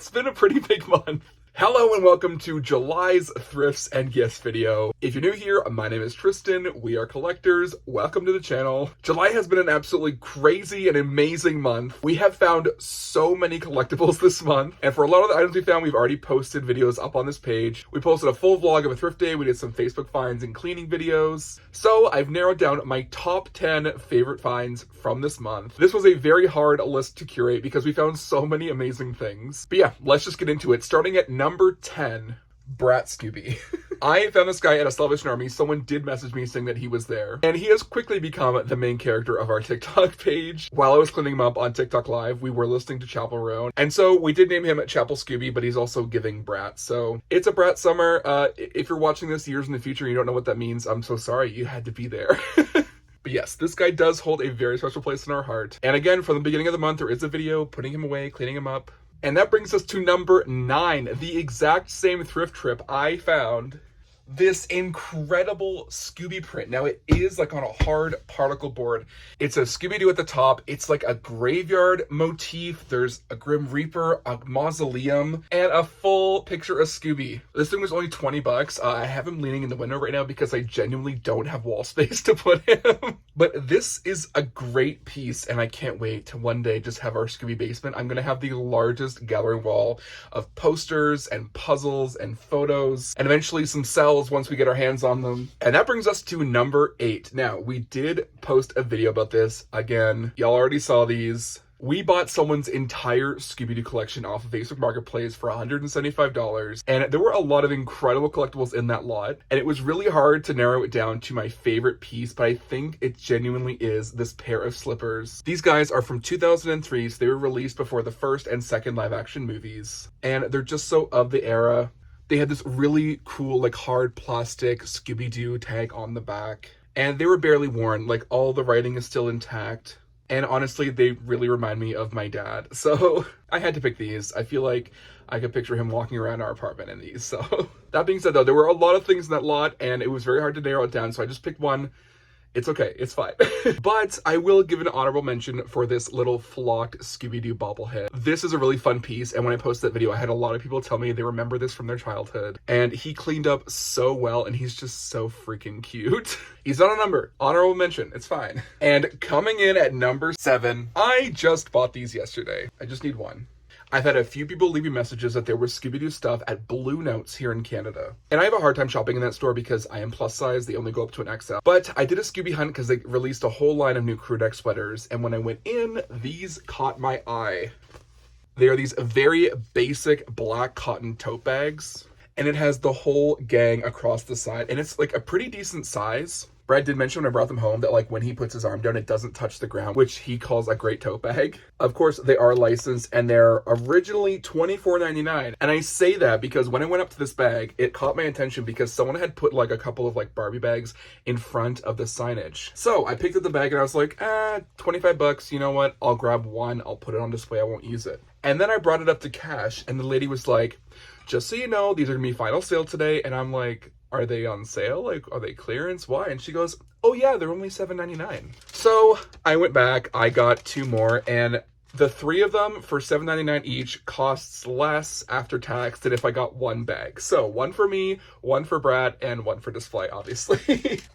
it's been a pretty big month. Hello and welcome to July's Thrifts and Gifts video. If you're new here, my name is Tristan. We are collectors. Welcome to the channel. July has been an absolutely crazy and amazing month. We have found so many collectibles this month, and for a lot of the items we found, we've already posted videos up on this page. We posted a full vlog of a thrift day. We did some Facebook finds and cleaning videos. So I've narrowed down my top 10 favorite finds from this month. This was a very hard list to curate because we found so many amazing things. But yeah, let's just get into it. Starting at number 10, Brat Scooby. I found this guy at a Salvation Army. Someone did message me saying that he was there, and he has quickly become the main character of our TikTok page. While I was cleaning him up on TikTok Live, we were listening to Chapel Roan, and so we did name him Chapel Scooby, but he's also giving Brat, so it's a Brat summer. If you're watching this years in the future and you don't know what that means, I'm so sorry, you had to be there. But yes, this guy does hold a very special place in our heart. And again, from the beginning of the month, there is a video putting him away, cleaning him up. And that brings us to number 9, the exact same thrift trip I found this incredible Scooby print. Now it is like on a hard particle board. It's a Scooby-Doo at the top. It's like a graveyard motif. There's a Grim Reaper, a mausoleum, and a full picture of Scooby. This thing was only 20 bucks. I have him leaning in the window right now because I genuinely don't have wall space to put him. But this is a great piece, and I can't wait to one day just have our Scooby basement. I'm gonna have the largest gallery wall of posters and puzzles and photos, and eventually some cells once we get our hands on them. And that brings us to number 8. Now, we did post a video about this. Again, y'all already saw these. We bought someone's entire Scooby-Doo collection off of Facebook Marketplace for $175, and there were a lot of incredible collectibles in that lot, and it was really hard to narrow it down to my favorite piece, but I think it genuinely is this pair of slippers. These guys are from 2003, so they were released before the first and second live-action movies, and they're just so of the era. They had this really cool, like, hard plastic Scooby-Doo tag on the back, and they were barely worn. Like, all the writing is still intact, and honestly, they really remind me of my dad, so I had to pick these. I feel like I could picture him walking around our apartment in these, so. That being said, though, there were a lot of things in that lot, and it was very hard to narrow it down, so I just picked one. It's okay, it's fine. But I will give an honorable mention for this little flocked Scooby-Doo bobblehead. This is a really fun piece, and when I posted that video, I had a lot of people tell me they remember this from their childhood. And he cleaned up so well, and he's just so freaking cute. He's not a number. Honorable mention, it's fine. And coming in at number 7, I just bought these yesterday. I just need one. I've had a few people leave me messages that there was Scooby-Doo stuff at Blue Notes here in Canada. And I have a hard time shopping in that store because I am plus size. They only go up to an XL. But I did a Scooby hunt because they released a whole line of new crew neck sweaters. And when I went in, these caught my eye. They are these very basic black cotton tote bags. And it has the whole gang across the side. And it's like a pretty decent size. Brad did mention when I brought them home that, like, when he puts his arm down, it doesn't touch the ground, which he calls a great tote bag. Of course, they are licensed, and they're originally $24.99. And I say that because when I went up to this bag, it caught my attention because someone had put, like, a couple of, like, Barbie bags in front of the signage. So I picked up the bag, and I was like, 25 bucks, you know what? I'll grab one. I'll put it on display. I won't use it. And then I brought it up to cash, and the lady was like, just so you know, these are gonna be final sale today. And I'm like, are they on sale? Like, are they clearance? Why? And she goes, oh yeah, they're only $7.99. So I went back, I got 2 more, and the 3 of them for $7.99 each costs less after tax than if I got one bag. So 1 for me, 1 for Brat, and 1 for display, obviously.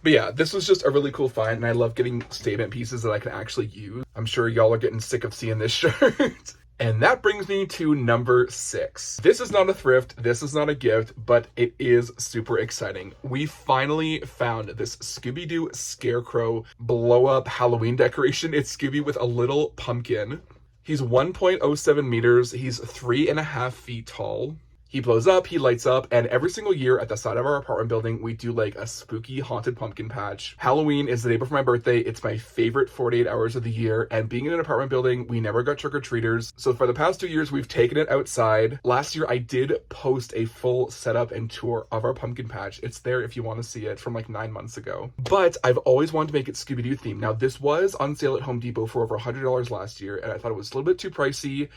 But yeah, this was just a really cool find, and I love getting statement pieces that I can actually use. I'm sure y'all are getting sick of seeing this shirt. And that brings me to number 6. This is not a thrift, this is not a gift, but it is super exciting. We finally found this Scooby-Doo Scarecrow blow-up Halloween decoration. It's Scooby with a little pumpkin. He's 1.07 meters, he's 3.5 feet tall. He blows up, he lights up, and every single year at the side of our apartment building, we do like a spooky haunted pumpkin patch. Halloween is the day before my birthday. It's my favorite 48 hours of the year, and being in an apartment building, we never got trick-or-treaters. So for the past 2 years, we've taken it outside. Last year, I did post a full setup and tour of our pumpkin patch. It's there if you want to see it from like 9 months ago. But I've always wanted to make it Scooby-Doo themed. Now, this was on sale at Home Depot for over $100 last year, and I thought it was a little bit too pricey.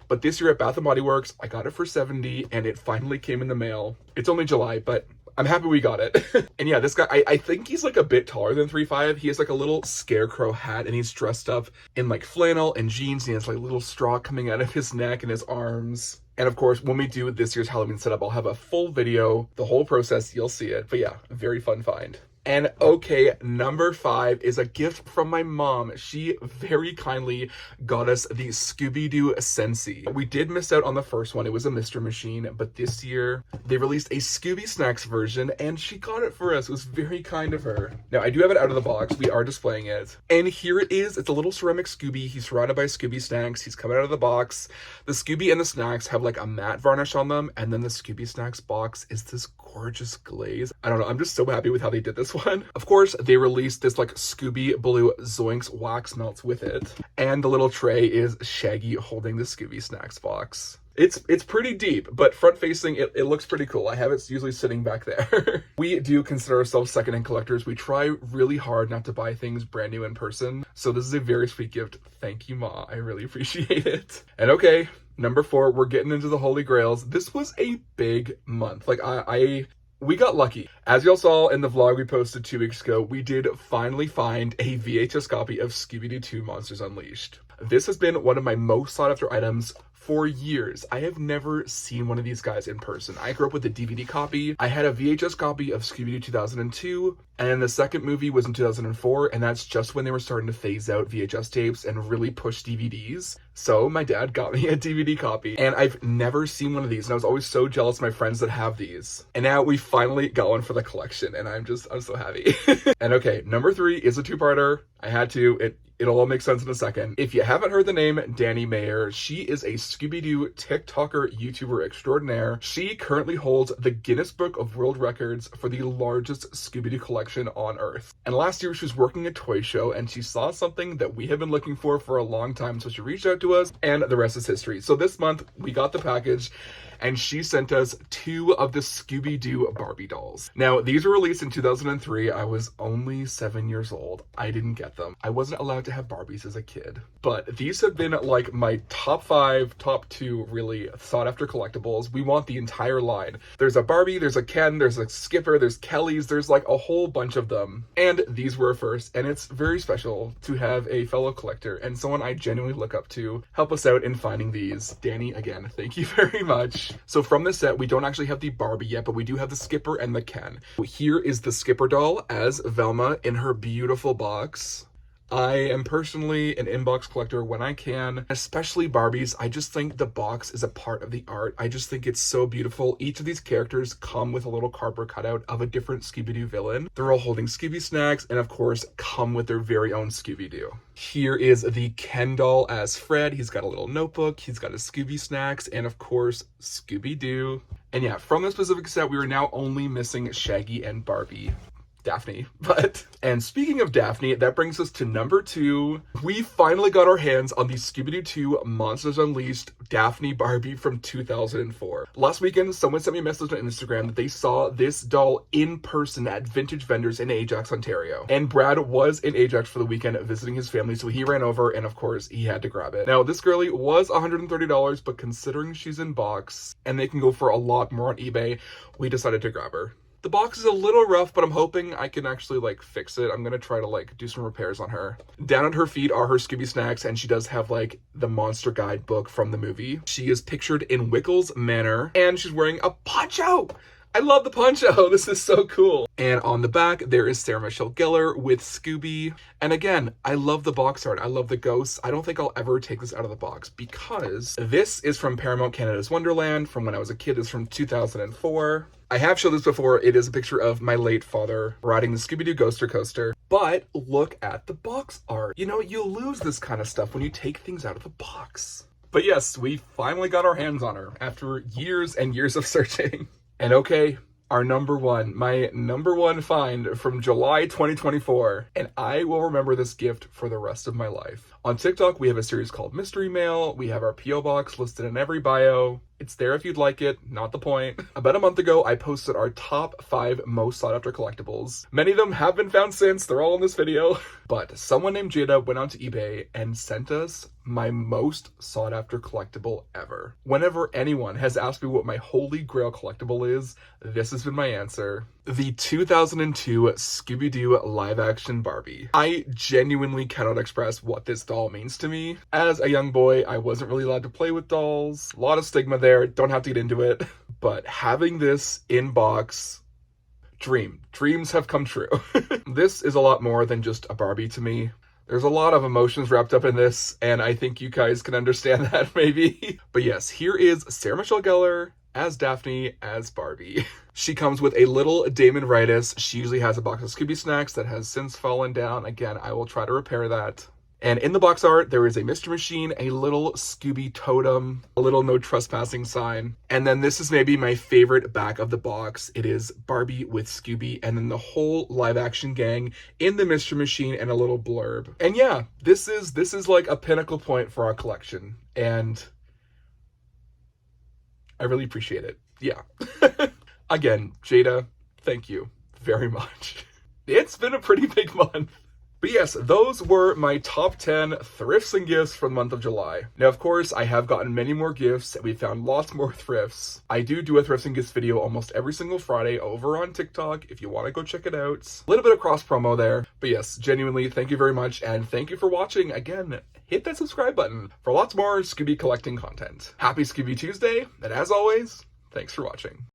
But this year at Bath & Body Works, I got it for $70, and it finally came in the mail. It's only July, but I'm happy we got it. And yeah, this guy, I think he's like a bit taller than 3'5". He has like a little scarecrow hat, and he's dressed up in like flannel and jeans, and he has like a little straw coming out of his neck and his arms. And of course, when we do this year's Halloween setup, I'll have a full video, the whole process, you'll see it. But yeah, very fun find. And okay, number 5 is a gift from my mom. She very kindly got us the Scooby-Doo Sensi. We did miss out on the first one. It was a Mystery Machine, but this year they released a Scooby Snacks version and she got it for us. It was very kind of her. Now, I do have it out of the box. We are displaying it. And here it is. It's a little ceramic Scooby. He's surrounded by Scooby Snacks. He's coming out of the box. The Scooby and the snacks have like a matte varnish on them. And then the Scooby Snacks box is this gorgeous glaze. I don't know. I'm just so happy with how they did this one. Of course, they released this like Scooby Blue Zoinks wax melts with it. And the little tray is Shaggy holding the Scooby Snacks box. It's pretty deep, but front facing, it looks pretty cool. I have it usually sitting back there. We do consider ourselves secondhand collectors. We try really hard not to buy things brand new in person. So this is a very sweet gift. Thank you, Ma. I really appreciate it. And okay, number 4, we're getting into the Holy Grails. This was a big month. Like we got lucky. As y'all saw in the vlog we posted 2 weeks ago, we did finally find a VHS copy of Scooby-Doo 2 Monsters Unleashed. This has been one of my most sought after items for years. I have never seen one of these guys in person. I grew up with a DVD copy. I had a VHS copy of Scooby-Doo 2002, and the second movie was in 2004, and that's just when they were starting to phase out VHS tapes and really push DVDs. So my dad got me a DVD copy, and I've never seen one of these, and I was always so jealous of my friends that have these. And now we finally got one for the collection, and I'm so happy. And okay, number 3 is a 2-parter. I had to. It'll all make sense in a second. If you haven't heard the name Danny Mayer, she is a Scooby-Doo TikToker YouTuber extraordinaire. She currently holds the Guinness Book of World Records for the largest Scooby-Doo collection on Earth. And last year she was working a toy show and she saw something that we have been looking for a long time. So she reached out to us and the rest is history. So this month we got the package and she sent us 2 of the Scooby-Doo Barbie dolls. Now, these were released in 2003. I was only 7 years old. I didn't get them. I wasn't allowed to have Barbies as a kid. But these have been like my top 5, top 2 really sought after collectibles. We want the entire line. There's a Barbie, there's a Ken, there's a Skipper, there's Kelly's, there's like a whole bunch of them. And these were first, and it's very special to have a fellow collector and someone I genuinely look up to help us out in finding these. Danny, again, thank you very much. So from this set, we don't actually have the Barbie yet, but we do have the Skipper and the Ken. Here is the Skipper doll as Velma in her beautiful box. I am personally an inbox collector when I can, especially Barbies. I just think the box is a part of the art. I just think it's so beautiful. Each of these characters come with a little cardboard cutout of a different Scooby-Doo villain. They're all holding Scooby snacks and of course come with their very own Scooby-Doo. Here is the Ken doll as Fred. He's got a little notebook, he's got his Scooby snacks, and of course Scooby-Doo. And yeah, from this specific set, we are now only missing Shaggy and Barbie. Daphne. And speaking of Daphne, that brings us to number 2. We finally got our hands on the Scooby-Doo 2 Monsters Unleashed Daphne Barbie from 2004. Last weekend, someone sent me a message on Instagram that they saw this doll in person at vintage vendors in Ajax, Ontario. And Brad was in Ajax for the weekend visiting his family, so he ran over and of course he had to grab it. Now, this girlie was $130, but considering she's in box and they can go for a lot more on eBay, we decided to grab her. The box is a little rough, but I'm hoping I can actually like fix it. I'm gonna try to like do some repairs on her. Down at her feet are her Scooby snacks, and she does have like the monster guide book from the movie. She is pictured in Wickles Manor, and she's wearing a poncho. I love the poncho. This is so cool. And on the back, there is Sarah Michelle Gellar with Scooby. And again, I love the box art. I love the ghosts. I don't think I'll ever take this out of the box because this is from Paramount Canada's Wonderland from when I was a kid. It's from 2004. I have showed this before. It is a picture of my late father riding the Scooby-Doo Ghoster Coaster. But look at the box art. You know, you lose this kind of stuff when you take things out of the box. But yes, we finally got our hands on her after years and years of searching. And okay, our my number one find from July 2024, and I will remember this gift for the rest of my life. On TikTok, we have a series called Mystery Mail. We have our P.O. Box listed in every bio. It's there if you'd like it, not the point. About a month ago, I posted our top 5 most sought after collectibles. Many of them have been found since, they're all in this video. But someone named Jada went onto eBay and sent us my most sought after collectible ever. Whenever anyone has asked me what my holy grail collectible is, this has been my answer. The 2002 Scooby-Doo live action Barbie. I genuinely cannot express what this doll means to me. As a young boy, I wasn't really allowed to play with dolls. A lot of stigma there, don't have to get into it. But having this in box, dreams have come true. This is a lot more than just a Barbie to me. There's a lot of emotions wrapped up in this, and I think you guys can understand that maybe. But yes, here is Sarah Michelle Gellar as Daphne as Barbie. She comes with a little Damon-ritis. She usually has a box of Scooby snacks that has since fallen down. Again, I will try to repair that. And in the box art, there is a mystery machine, a little Scooby totem, a little no trespassing sign. And then this is maybe my favorite back of the box. It is Barbie with Scooby and then the whole live action gang in the mystery machine and a little blurb. And yeah, this is like a pinnacle point for our collection. And I really appreciate it. Yeah. Again, Jada, thank you very much. It's been a pretty big month. But yes, those were my top 10 thrifts and gifts for the month of July. Now, of course, I have gotten many more gifts. We found lots more thrifts. I do a thrifts and gifts video almost every single Friday over on TikTok if you want to go check it out. A little bit of cross promo there. But yes, genuinely, thank you very much. And thank you for watching. Again, hit that subscribe button for lots more Scooby collecting content. Happy Scooby Tuesday. And as always, thanks for watching.